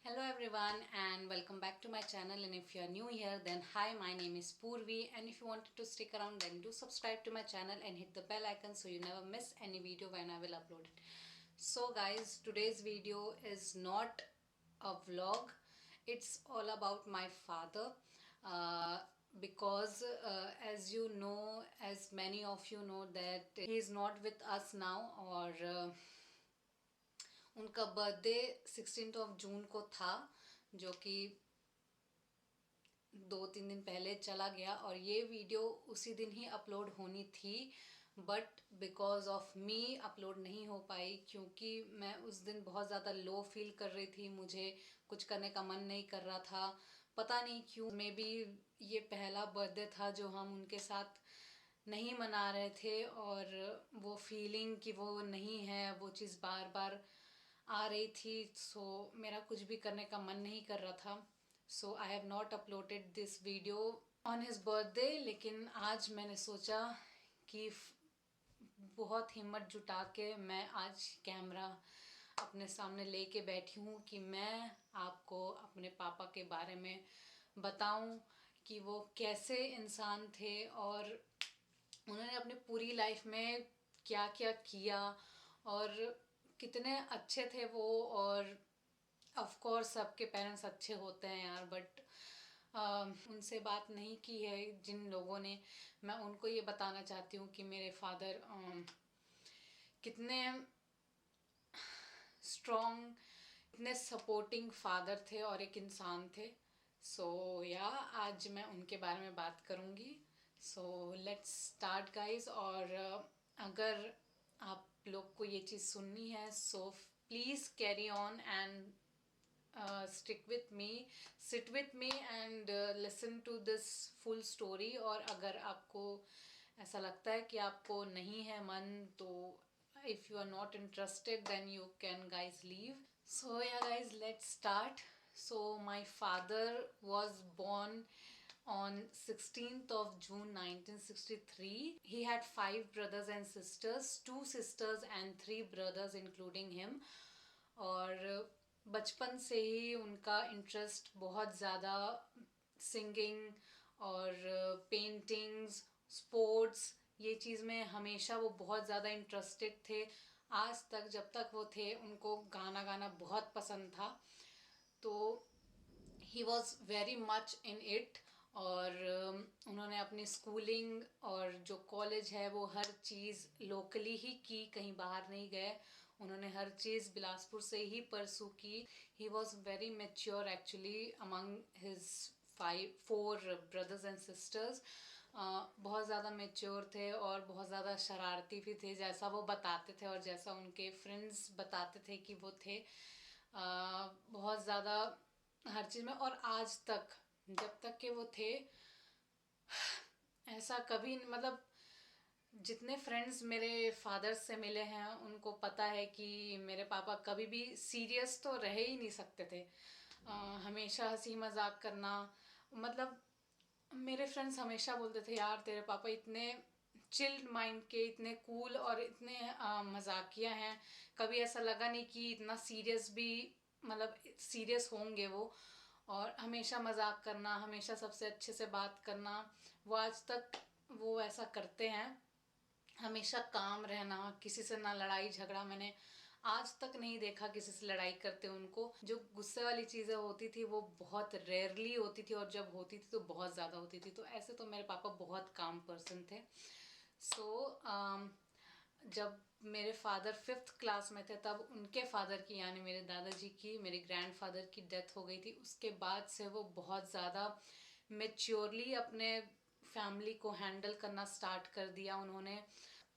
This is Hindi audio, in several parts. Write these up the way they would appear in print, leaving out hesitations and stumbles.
Hello everyone and welcome back to my channel, and if you are new here then hi, my name is Purvi, and if you wanted to stick around then do subscribe to my channel and hit the bell icon so you never miss any video when I will upload it. So guys, today's video is not a vlog, it's all about my father. Because as you know, as many of you know, that he is not with us now, और उनका बर्थडे 16 जून को था, जो कि 2-3 दिन पहले चला गया, और ये वीडियो उसी दिन ही अपलोड होनी थी, but because of me upload नहीं हो पाई, क्योंकि मैं उस दिन बहुत ज़्यादा लो फील कर रही थी, मुझे कुछ करने का मन नहीं कर रहा था, पता नहीं क्यों। मे बी ये पहला बर्थडे था जो हम उनके साथ नहीं मना रहे थे, और वो फीलिंग कि वो नहीं है, वो चीज़ बार बार आ रही थी। सो मेरा कुछ भी करने का मन नहीं कर रहा था, so I have not uploaded this video on his birthday. लेकिन आज मैंने सोचा कि बहुत हिम्मत जुटा के मैं आज कैमरा अपने सामने लेके बैठी हूँ कि मैं आपको अपने पापा के बारे में बताऊँ कि वो कैसे इंसान थे, और उन्होंने अपनी पूरी लाइफ में क्या क्या किया, और कितने अच्छे थे वो। और ऑफ कोर्स सबके पेरेंट्स अच्छे होते हैं यार, बट उनसे बात नहीं की है जिन लोगों ने, मैं उनको ये बताना चाहती हूँ कि मेरे फादर कितने स्ट्रॉन्ग, इतने सपोर्टिंग फादर थे और एक इंसान थे। सो आज मैं उनके बारे में बात करूँगी। So let's start guys. और अगर आप लोग को ये चीज़ सुननी है, so please carry on and stick with me, sit with me and listen to this full story। और अगर आपको ऐसा लगता है कि आपको नहीं है मन, तो if you are not interested then you can guys leave. So guys, let's start. So my father was born on 16th of June 1963. He had 5 brothers and sisters, 2 sisters and 3 brothers including him। और बचपन से ही उनका इंटरेस्ट बहुत ज़्यादा सिंगिंग और पेंटिंग्स, स्पोर्ट्स, ये चीज़ में हमेशा वो बहुत ज़्यादा इंटरेस्टेड थे। आज तक जब तक वो थे उनको गाना गाना बहुत पसंद था, तो he was very much in it. और उन्होंने अपनी स्कूलिंग और जो कॉलेज है वो हर चीज़ लोकली ही की, कहीं बाहर नहीं गए। उन्होंने हर चीज़ बिलासपुर से ही परसू की। He was very mature actually among his 4 brothers and sisters. बहुत ज़्यादा मेच्योर थे और बहुत ज़्यादा शरारती भी थे, जैसा वो बताते थे और जैसा उनके फ्रेंड्स बताते थे कि वो थे। बहुत ज़्यादा हर चीज़ में। और आज तक जब तक के वो थे, ऐसा कभी मतलब जितने फ्रेंड्स मेरे फादर से मिले हैं उनको पता है कि मेरे पापा कभी भी सीरियस तो रह ही नहीं सकते थे। हमेशा हंसी मजाक करना, मतलब मेरे फ्रेंड्स हमेशा बोलते थे यार तेरे पापा इतने चिल्ड माइंड के, इतने कूल और इतने मजाकिया हैं, कभी ऐसा लगा नहीं कि इतना सीरियस भी, मतलब सीरियस होंगे वो। और हमेशा मजाक करना, हमेशा सबसे अच्छे से बात करना, वो आज तक वो ऐसा करते हैं। हमेशा काम रहना, किसी से ना लड़ाई झगड़ा, मैंने आज तक नहीं देखा किसी से लड़ाई करते उनको। जो गुस्से वाली चीज़ें होती थी वो बहुत रेयरली होती थी, और जब होती थी तो बहुत ज़्यादा होती थी। तो ऐसे तो मेरे पापा बहुत काम पर्सन थे। सो जब मेरे फादर 5th क्लास में थे तब उनके फादर की, यानी मेरे दादाजी की, मेरे ग्रैंडफादर की डेथ हो गई थी। उसके बाद से वो बहुत ज़्यादा मेच्योरली अपने फैमिली को हैंडल करना स्टार्ट कर दिया। उन्होंने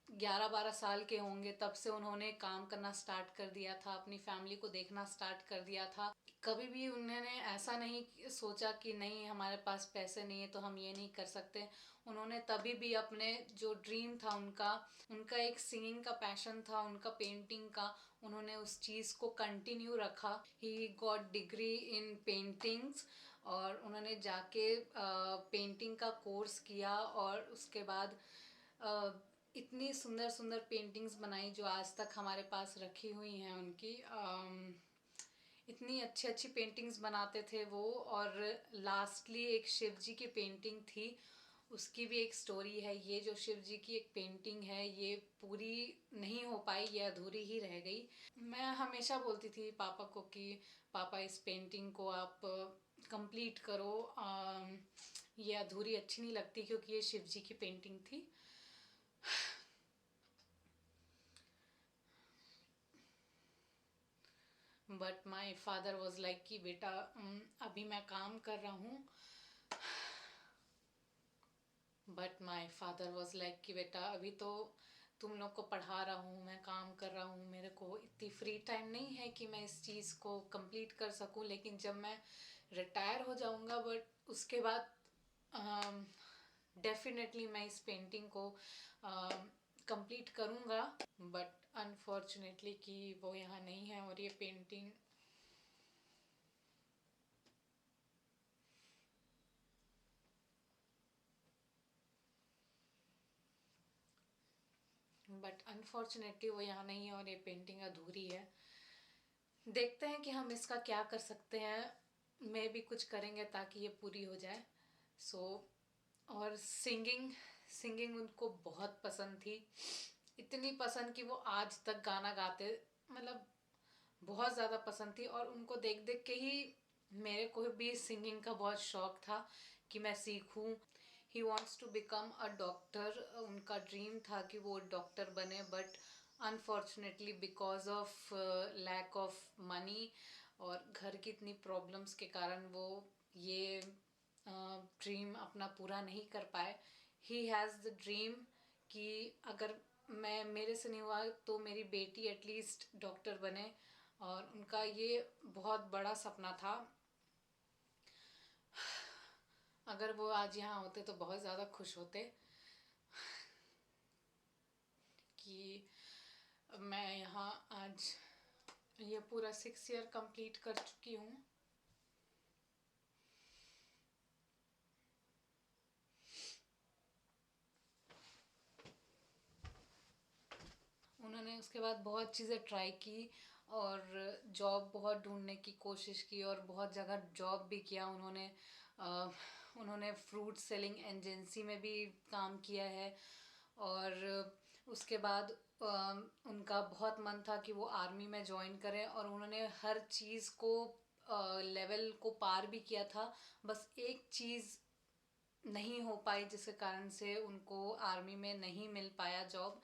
11-12 साल के होंगे तब से उन्होंने काम करना स्टार्ट कर दिया था, अपनी फैमिली को देखना स्टार्ट कर दिया था। कभी भी उन्होंने ऐसा नहीं सोचा कि नहीं हमारे पास पैसे नहीं है तो हम ये नहीं कर सकते। उन्होंने तभी भी अपने जो ड्रीम था उनका, उनका एक सिंगिंग का पैशन था, उनका पेंटिंग का, उन्होंने उस चीज़ को कंटिन्यू रखा। He got degree in paintings, और उन्होंने जाके पेंटिंग का कोर्स किया, और उसके बाद इतनी सुंदर सुंदर पेंटिंग्स बनाई जो आज तक हमारे पास रखी हुई हैं उनकी। इतनी अच्छी अच्छी पेंटिंग्स बनाते थे वो। और लास्टली एक शिव जी की पेंटिंग थी, उसकी भी एक स्टोरी है। ये जो शिव जी की एक पेंटिंग है ये पूरी नहीं हो पाई, ये अधूरी ही रह गई। मैं हमेशा बोलती थी पापा को कि पापा इस पेंटिंग को आप कंप्लीट करो, ये अधूरी अच्छी नहीं लगती क्योंकि ये शिव जी की पेंटिंग थी। But my father was like कि बेटा अभी मैं काम कर रहा हूँ। But my father was like कि बेटा अभी तो तुम लोग को पढ़ा रहा हूँ, मैं काम कर रहा हूँ, मेरे को इतनी फ्री टाइम नहीं है कि मैं इस चीज़ को कंप्लीट कर सकूँ। लेकिन जब मैं रिटायर हो जाऊँगा बट उसके बाद डेफिनेटली मैं इस पेंटिंग को कंप्लीट करूँगा। बट अनफॉर्चुनेटली कि वो यहाँ नहीं है और ये पेंटिंग वो यहाँ नहीं है और ये पेंटिंग अधूरी है। देखते हैं कि हम इसका क्या कर सकते हैं, मैं भी कुछ करेंगे ताकि ये पूरी हो जाए। और सिंगिंग उनको बहुत पसंद थी, इतनी पसंद कि वो आज तक गाना गाते, मतलब बहुत ज़्यादा पसंद थी। और उनको देख देख के ही मेरे को भी सिंगिंग का बहुत शौक था कि मैं सीखूं। He wants to become a doctor, उनका ड्रीम था कि वो डॉक्टर बने। But unfortunately because of lack of money और घर की इतनी प्रॉब्लम्स के कारण वो ये ड्रीम अपना पूरा नहीं कर पाए। ही हैज़ द ड्रीम कि अगर मैं मेरे से नहीं हुआ तो मेरी बेटी एटलीस्ट डॉक्टर बने, और उनका ये बहुत बड़ा सपना था। अगर वो आज यहाँ होते तो बहुत ज़्यादा खुश होते कि मैं यहाँ आज ये पूरा 6 ईयर कंप्लीट कर चुकी हूँ। उन्होंने उसके बाद बहुत चीज़ें ट्राई की और जॉब बहुत ढूंढने की कोशिश की और बहुत जगह जॉब भी किया उन्होंने। उन्होंने फ्रूट सेलिंग एजेंसी में भी काम किया है। और उसके बाद उनका बहुत मन था कि वो आर्मी में ज्वाइन करें और उन्होंने हर चीज़ को लेवल को पार भी किया था। बस एक चीज़ नहीं हो पाई जिसके कारण से उनको आर्मी में नहीं मिल पाया जॉब।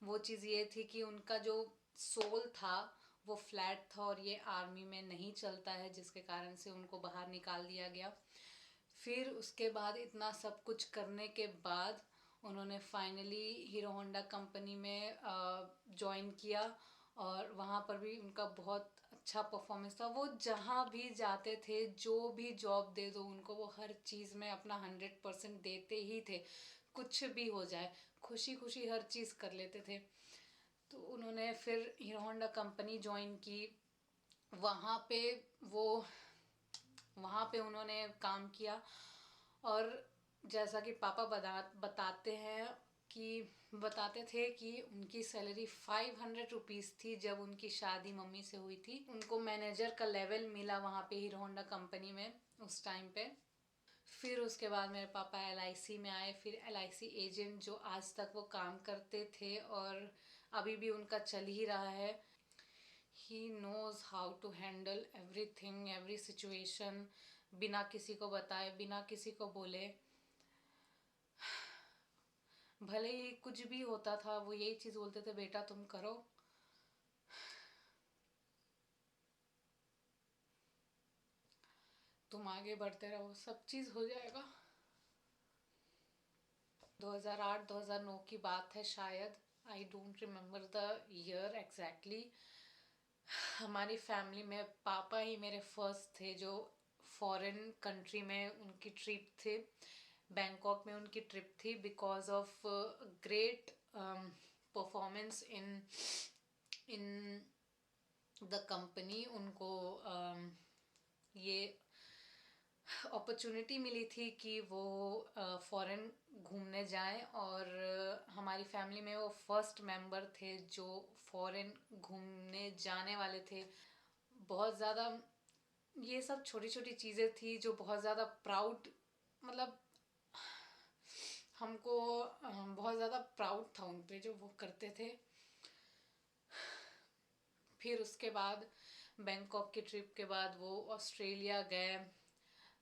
वो चीज़ ये थी कि उनका जो सोल था वो फ्लैट था और ये आर्मी में नहीं चलता है, जिसके कारण से उनको बाहर निकाल दिया गया। फिर उसके बाद इतना सब कुछ करने के बाद उन्होंने फाइनली हीरो होंडा कंपनी में ज्वाइन किया और वहाँ पर भी उनका बहुत अच्छा परफॉर्मेंस था। वो जहाँ भी जाते थे, जो भी जॉब दे दो उनको, वो हर चीज़ में अपना 100% देते ही थे। कुछ भी हो जाए खुशी खुशी हर चीज़ कर लेते थे। तो उन्होंने फिर हीरो होंडा कंपनी ज्वाइन की। वहाँ पे वो वहाँ पे उन्होंने काम किया। और जैसा कि पापा बताते थे कि उनकी सैलरी 500 रुपीज़ थी जब उनकी शादी मम्मी से हुई थी। उनको मैनेजर का लेवल मिला वहाँ पे हीरो होंडा कंपनी में उस टाइम पे। फिर उसके बाद मेरे पापा LIC में आए, फिर LIC एजेंट जो आज तक वो काम करते थे और अभी भी उनका चल ही रहा है। He knows how to handle everything, every situation, बिना किसी को बताए, बिना किसी को बोले। भले ही कुछ भी होता था वो यही चीज़ बोलते थे, बेटा तुम करो, तुम आगे बढ़ते रहो, सब चीज़ हो जाएगा। 2008-2009 की बात है शायद, I don't remember the year exactly. हमारी फैमिली में पापा ही मेरे फर्स्ट थे जो फॉरेन कंट्री में उनकी ट्रिप थे। बैंकॉक में उनकी ट्रिप थी because of great performance in in the company. उनको ये अपॉर्चुनिटी मिली थी कि वो फॉरेन घूमने जाएं और हमारी फैमिली में वो फर्स्ट मेंबर थे जो फॉरेन घूमने जाने वाले थे। बहुत ज़्यादा ये सब छोटी छोटी चीज़ें थी जो बहुत ज़्यादा प्राउड, मतलब हमको बहुत ज़्यादा प्राउड था उन पे जो वो करते थे। फिर उसके बाद बैंकॉक की ट्रिप के बाद वो ऑस्ट्रेलिया गए,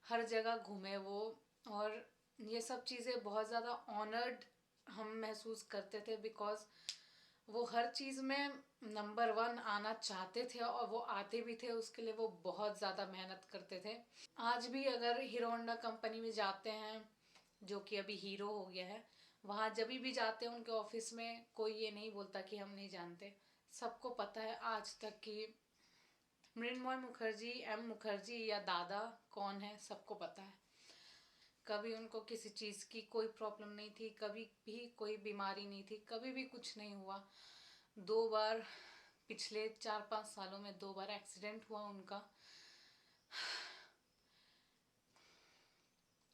हर जगह घूमे वो, और ये सब चीज़ें बहुत ज़्यादा ऑनर्ड हम महसूस करते थे, बिकॉज वो हर चीज़ में नंबर 1 आना चाहते थे और वो आते भी थे। उसके लिए वो बहुत ज़्यादा मेहनत करते थे। आज भी अगर हीरो होंडा कंपनी में जाते हैं, जो कि अभी हीरो हो गया है, वहाँ जब भी जाते हैं उनके ऑफिस में कोई ये नहीं बोलता कि हम नहीं जानते। सबको पता है आज तक कि मृण्मय मुखर्जी, एम मुखर्जी या दादा कौन है, सबको पता है। कभी उनको किसी चीज़ की कोई प्रॉब्लम नहीं थी, कभी भी कोई बीमारी नहीं थी, कभी भी कुछ नहीं हुआ। 2 बार पिछले 4-5 सालों में 2 बार एक्सीडेंट हुआ उनका।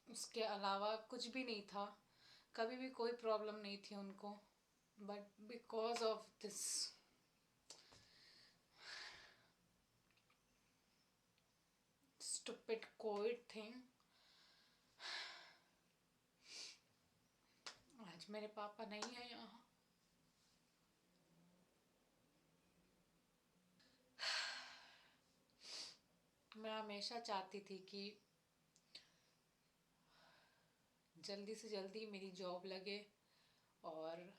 उसके अलावा कुछ भी नहीं था, कभी भी कोई प्रॉब्लम नहीं थी उनको। But because of this stupid Covid thing, आज मेरे पापा नहीं है यहाँ। मैं हमेशा चाहती थी कि जल्दी से जल्दी मेरी जॉब लगे और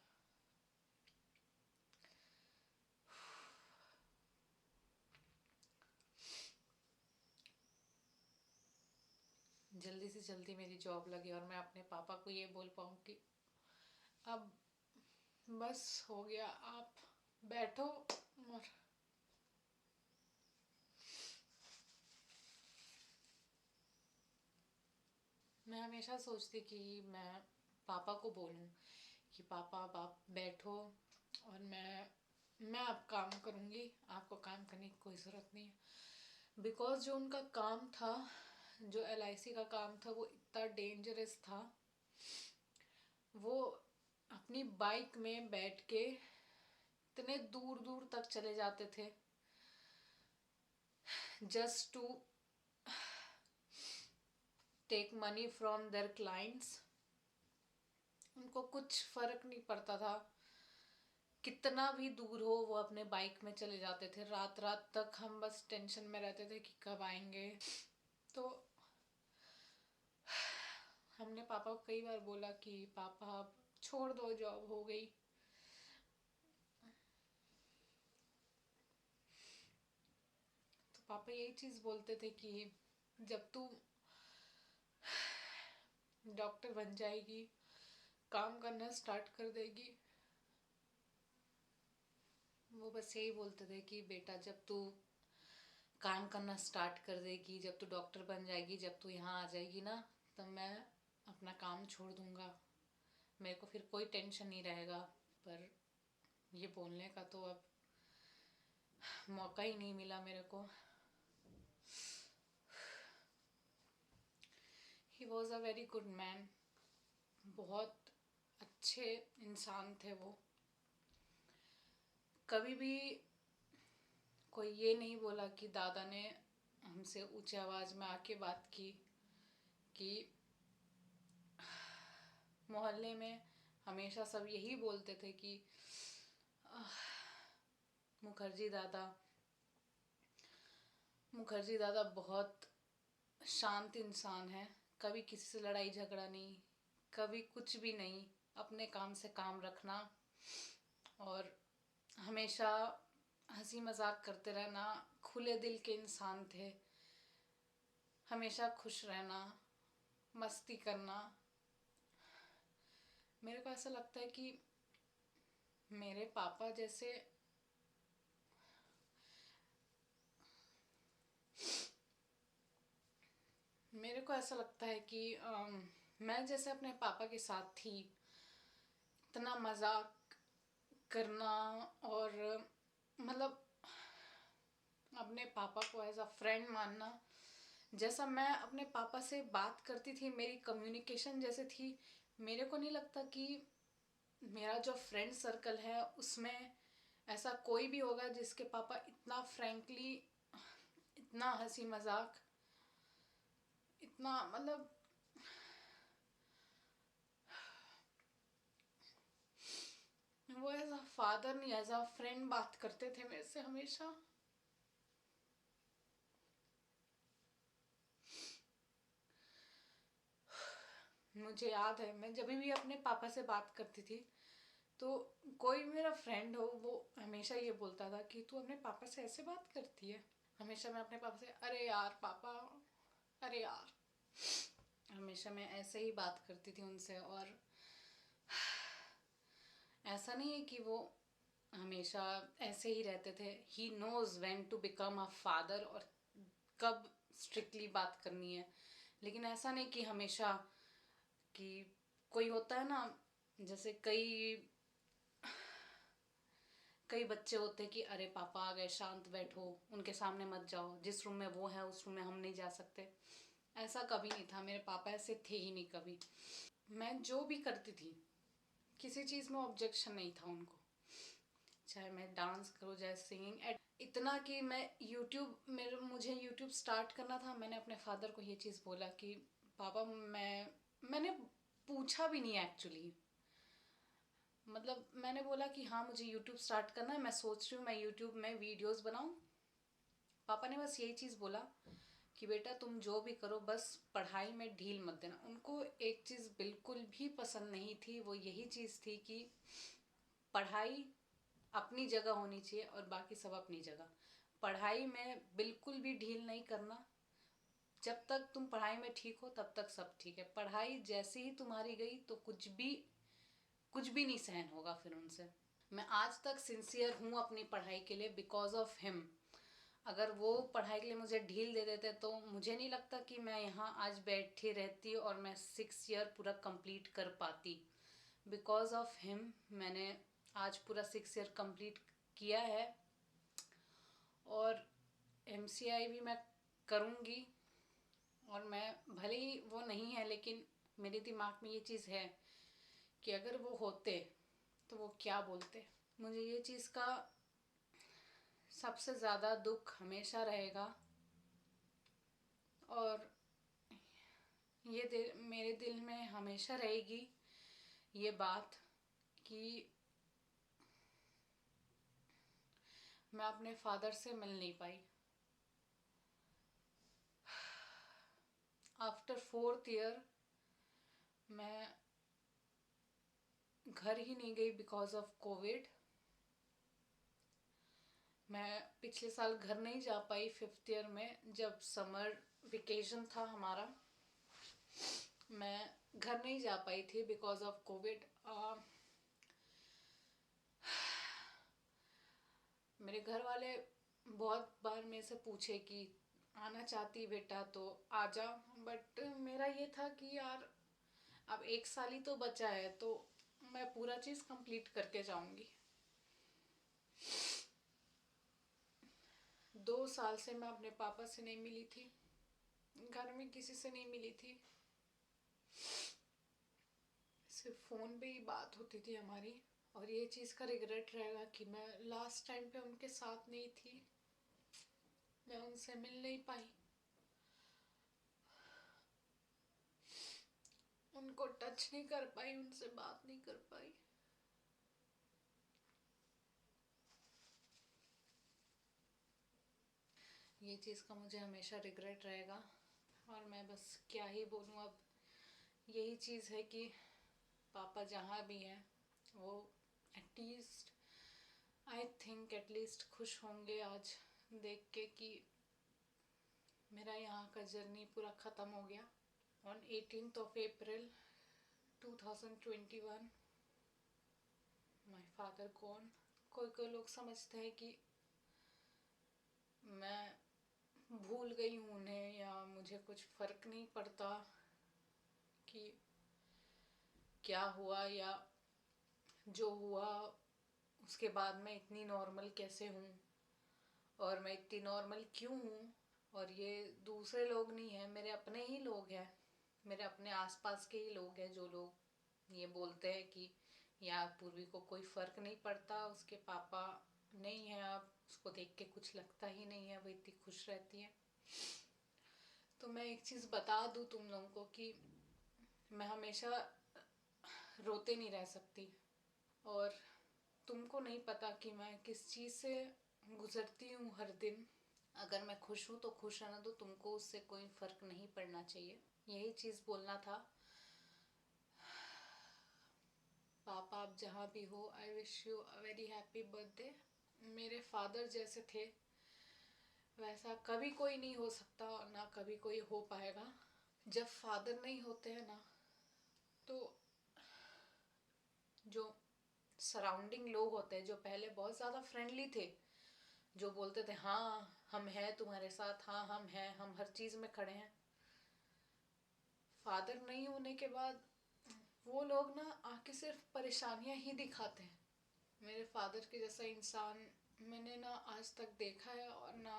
जल्दी से जल्दी मेरी जॉब लगे और मैं अपने पापा को ये बोल पाऊँ कि अब बस हो गया, आप बैठो। और मैं हमेशा सोचती कि मैं पापा को बोलूं कि पापा अब आप बैठो और मैं अब काम करूँगी, आपको काम करने की कोई ज़रूरत नहीं है। बिकॉज जो उनका काम था, जो LIC का काम था, वो इतना डेंजरस था। वो अपनी बाइक में बैठ के इतने दूर दूर तक चले जाते थे just to take money from their clients. उनको कुछ फर्क नहीं पड़ता था, कितना भी दूर हो वो अपने बाइक में चले जाते थे। रात रात तक हम बस टेंशन में रहते थे कि कब आएंगे। तो हमने पापा को कई बार बोला कि पापा अब छोड़ दो, जॉब हो गई। तो पापा यही चीज़ बोलते थे कि जब तू डॉक्टर बन जाएगी, काम करना स्टार्ट कर देगी, वो बस यही बोलते थे कि बेटा जब तू काम करना स्टार्ट कर देगी, जब तू डॉक्टर बन जाएगी, जब तू यहाँ आ जाएगी ना, तब मैं अपना काम छोड़ दूँगा, मेरे को फिर कोई टेंशन नहीं रहेगा। पर ये बोलने का तो अब मौका ही नहीं मिला मेरे को। He was a very good man, बहुत अच्छे इंसान थे वो। कभी भी कोई ये नहीं बोला कि दादा ने हमसे ऊंची आवाज़ में आके बात की कि मोहल्ले में हमेशा सब यही बोलते थे कि मुखर्जी दादा बहुत शांत इंसान है, कभी किसी से लड़ाई झगड़ा नहीं, कभी कुछ भी नहीं, अपने काम से काम रखना और हमेशा हंसी मजाक करते रहना, खुले दिल के इंसान थे। हमेशा खुश रहना, मस्ती करना। मेरे को ऐसा लगता है कि मेरे पापा जैसे मेरे को ऐसा लगता है कि मैं जैसे अपने पापा के साथ थी, इतना मजाक करना और मतलब अपने पापा को एज अ फ्रेंड मानना, जैसा मैं अपने पापा से बात करती थी, मेरी कम्युनिकेशन जैसे थी, मेरे को नहीं लगता कि मेरा जो फ्रेंड सर्कल है उसमें ऐसा कोई भी होगा जिसके पापा इतना फ्रैंकली इतना हंसी मजाक, इतना मतलब वो एज अ फादर नहीं एज अ फ्रेंड बात करते थे मेरे से हमेशा। मुझे याद है मैं जब भी अपने पापा से बात करती थी तो कोई मेरा फ्रेंड हो वो हमेशा ये बोलता था कि तू अपने पापा से ऐसे बात करती है। हमेशा मैं अपने पापा से अरे यार पापा, अरे यार, हमेशा मैं ऐसे ही बात करती थी उनसे। और ऐसा नहीं है कि वो हमेशा ऐसे ही रहते थे। He knows when to become a father और कब स्ट्रिक्टली बात करनी है। लेकिन ऐसा नहीं कि हमेशा, कि कोई होता है ना, जैसे कई कई बच्चे होते हैं कि अरे पापा आ गए शांत बैठो, उनके सामने मत जाओ, जिस रूम में वो है उस रूम में हम नहीं जा सकते। ऐसा कभी नहीं था, मेरे पापा ऐसे थे ही नहीं कभी। मैं जो भी करती थी किसी चीज़ में ऑब्जेक्शन नहीं था उनको, चाहे मैं डांस करूँ चाहे सिंगिंग। इतना कि मैं मुझे यूट्यूब स्टार्ट करना था, मैंने अपने फादर को ये चीज़ बोला कि पापा मैंने पूछा भी नहीं एक्चुअली, मतलब मैंने बोला कि हाँ मुझे यूट्यूब स्टार्ट करना है, मैं सोच रही हूँ मैं यूट्यूब में वीडियोस बनाऊँ। पापा ने बस यही चीज़ बोला कि बेटा तुम जो भी करो बस पढ़ाई में ढील मत देना। उनको एक चीज़ बिल्कुल भी पसंद नहीं थी, वो यही चीज़ थी कि पढ़ाई अपनी जगह होनी चाहिए और बाकी सब अपनी जगह। पढ़ाई में बिल्कुल भी ढील नहीं करना। जब तक तुम पढ़ाई में ठीक हो तब तक सब ठीक है। पढ़ाई जैसे ही तुम्हारी गई तो कुछ भी नहीं सहन होगा फिर उनसे। मैं आज तक सिंसियर हूँ अपनी पढ़ाई के लिए बिकॉज ऑफ हिम। अगर वो पढ़ाई के लिए मुझे ढील दे देते तो मुझे नहीं लगता कि मैं यहाँ आज बैठी रहती और मैं 6 ईयर पूरा कंप्लीट कर पाती। बिकॉज ऑफ हिम मैंने आज पूरा 6 ईयर कंप्लीट किया है। और MCI भी मैं करूँगी। और मैं भले ही वो नहीं है लेकिन मेरे दिमाग में ये चीज़ है कि अगर वो होते तो वो क्या बोलते। मुझे ये चीज़ का सबसे ज़्यादा दुख हमेशा रहेगा। और मेरे दिल में हमेशा रहेगी ये बात कि मैं अपने फादर से मिल नहीं पाई। आफ्टर 4th ईयर मैं घर ही नहीं गई बिकॉज ऑफ कोविड। मैं पिछले साल घर नहीं जा पाई 5th ईयर में, जब समर वेकेशन था हमारा। मैं घर नहीं जा पाई थी बिकॉज ऑफ कोविड। मेरे घर वाले बहुत बार मेरे से पूछे कि आना चाहती बेटा तो आ जा। बट मेरा ये था कि यार अब 1 साल ही तो बचा है तो मैं पूरा चीज़ कंप्लीट करके जाऊंगी। 2 साल से मैं अपने पापा से नहीं मिली थी, घर में किसी से नहीं मिली थी, सिर्फ फ़ोन पे ही बात होती थी हमारी। और ये चीज़ का रिग्रेट रहेगा कि मैं लास्ट टाइम पे उनके साथ नहीं थी, मैं उनसे मिल नहीं पाई, उनको टच नहीं कर पाई, उनसे बात नहीं कर पाई। ये चीज़ का मुझे हमेशा रिग्रेट रहेगा। और मैं बस क्या ही बोलूँ अब। यही चीज़ है कि पापा जहाँ भी हैं वो एटलीस्ट, आई थिंक एटलीस्ट खुश होंगे आज देख के कि मेरा यहाँ का जर्नी पूरा ख़त्म हो गया। On 18th of April 2021 my father gone. कोई कोई लोग समझते हैं कि मैं भूल गई हूँ उन्हें या मुझे कुछ फ़र्क नहीं पड़ता कि क्या हुआ या जो हुआ उसके बाद मैं इतनी नॉर्मल कैसे हूँ और मैं इतनी नॉर्मल क्यों हूँ। और ये दूसरे लोग नहीं हैं, मेरे अपने ही लोग हैं, मेरे अपने आसपास के ही लोग हैं जो लोग ये बोलते हैं कि यार पूर्वी को कोई फ़र्क नहीं पड़ता, उसके पापा नहीं है अब, उसको देख के कुछ लगता ही नहीं है, वो इतनी खुश रहती है। तो मैं एक चीज़ बता दूँ तुम लोगों को कि मैं हमेशा रोते नहीं रह सकती, और तुमको नहीं पता कि मैं किस चीज़ से गुजरती हूँ हर दिन। अगर मैं खुश हूँ तो खुश रहना दो, तुमको उससे कोई फ़र्क नहीं पड़ना चाहिए। यही चीज़ बोलना था। पापा आप जहाँ भी हो, I wish you a very happy birthday. मेरे फादर जैसे थे वैसा कभी कोई नहीं हो सकता और ना कभी कोई हो पाएगा। जब फादर नहीं होते हैं ना, तो जो सराउंडिंग लोग होते हैं, जो पहले बहुत ज़्यादा फ्रेंडली थे, जो बोलते थे हाँ हम हैं तुम्हारे साथ, हाँ हम हैं, हम हर चीज़ में खड़े हैं, फादर नहीं होने के बाद वो लोग ना आके सिर्फ परेशानियां ही दिखाते हैं। मेरे फादर के जैसा इंसान मैंने ना आज तक देखा है और ना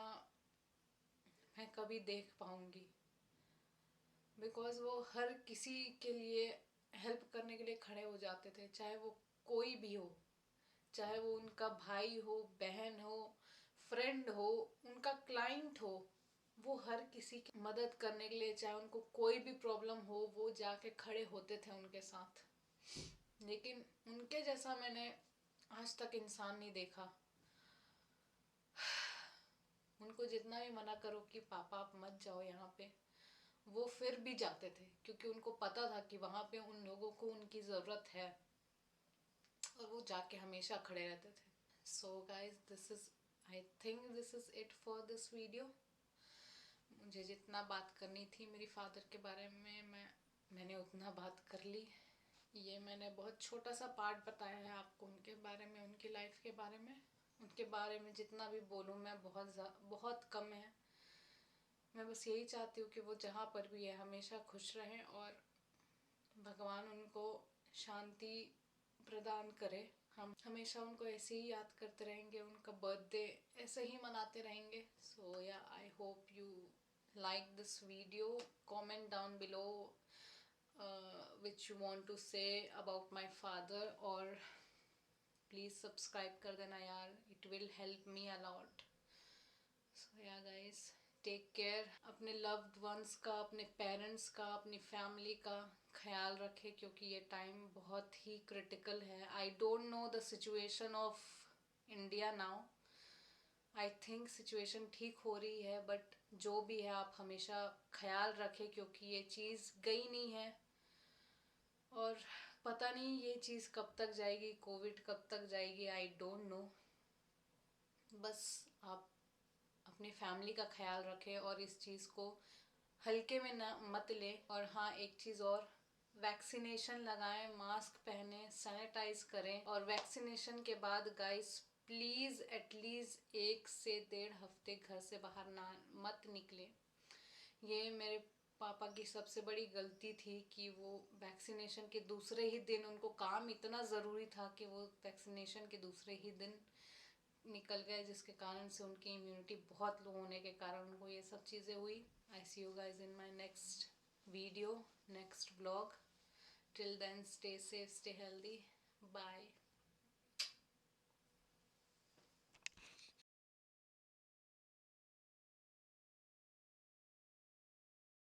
मैं कभी देख पाऊंगी। बिकॉज वो हर किसी के लिए हेल्प करने के लिए खड़े हो जाते थे, चाहे वो कोई भी हो, चाहे वो उनका भाई हो, बहन हो, फ्रेंड हो, उनका क्लाइंट हो, वो हर किसी की मदद करने के लिए, चाहे उनको कोई भी प्रॉब्लम हो, वो जाके खड़े होते थे उनके साथ। लेकिन उनके जैसा मैंने आज तक इंसान नहीं देखा। उनको जितना भी मना करो कि पापा आप मत जाओ यहाँ पे, वो फिर भी जाते थे, क्योंकि उनको पता था कि वहाँ पे उन लोगों को उनकी ज़रूरत है, और वो जाके हमेशा खड़े रहते थे। So guys this is, I think this is it for this video. मुझे जितना बात करनी थी मेरी फादर के बारे में मैंने उतना बात कर ली। ये मैंने बहुत छोटा सा पार्ट बताया है आपको उनके बारे में, उनकी लाइफ के बारे में। उनके बारे में जितना भी बोलूँ मैं बहुत कम है। मैं बस यही चाहती हूँ कि वो जहाँ पर भी है हमेशा खुश रहें, और भगवान उनको शांति प्रदान करे। हम हमेशा उनको ऐसे ही याद करते रहेंगे, उनका बर्थडे ऐसे ही मनाते रहेंगे। सो या I hope you like this video. Comment down below which you want to say about my father, और please subscribe कर देना यार, it will help me a lot. So yeah guys, take care. अपने loved ones का, अपने पेरेंट्स का, अपनी फैमिली का ख्याल रखें, क्योंकि ये टाइम बहुत ही क्रिटिकल है। I don't know the situation of India now, I think situation ठीक हो रही है, बट जो भी है आप हमेशा ख्याल रखें, क्योंकि ये चीज़ गई नहीं है, और पता नहीं ये चीज़ कब तक जाएगी, कोविड कब तक जाएगी, आई डोंट नो। बस आप अपनी फैमिली का ख्याल रखें और इस चीज़ को हल्के में ना मत लें। और हाँ एक चीज़ और, वैक्सीनेशन लगाएं, मास्क पहने, सैनिटाइज करें, और वैक्सीनेशन के बाद गाइस प्लीज़ एटलीस्ट 1 से 1.5 हफ्ते घर से बाहर ना मत निकले। ये मेरे पापा की सबसे बड़ी गलती थी कि वो वैक्सीनेशन के दूसरे ही दिन, उनको काम इतना ज़रूरी था कि वो वैक्सीनेशन के दूसरे ही दिन निकल गए, जिसके कारण से उनकी इम्यूनिटी बहुत लो होने के कारण उनको ये सब चीज़ें हुई। I see you guys in my next video, next blog. Till then, stay safe, stay healthy. Bye.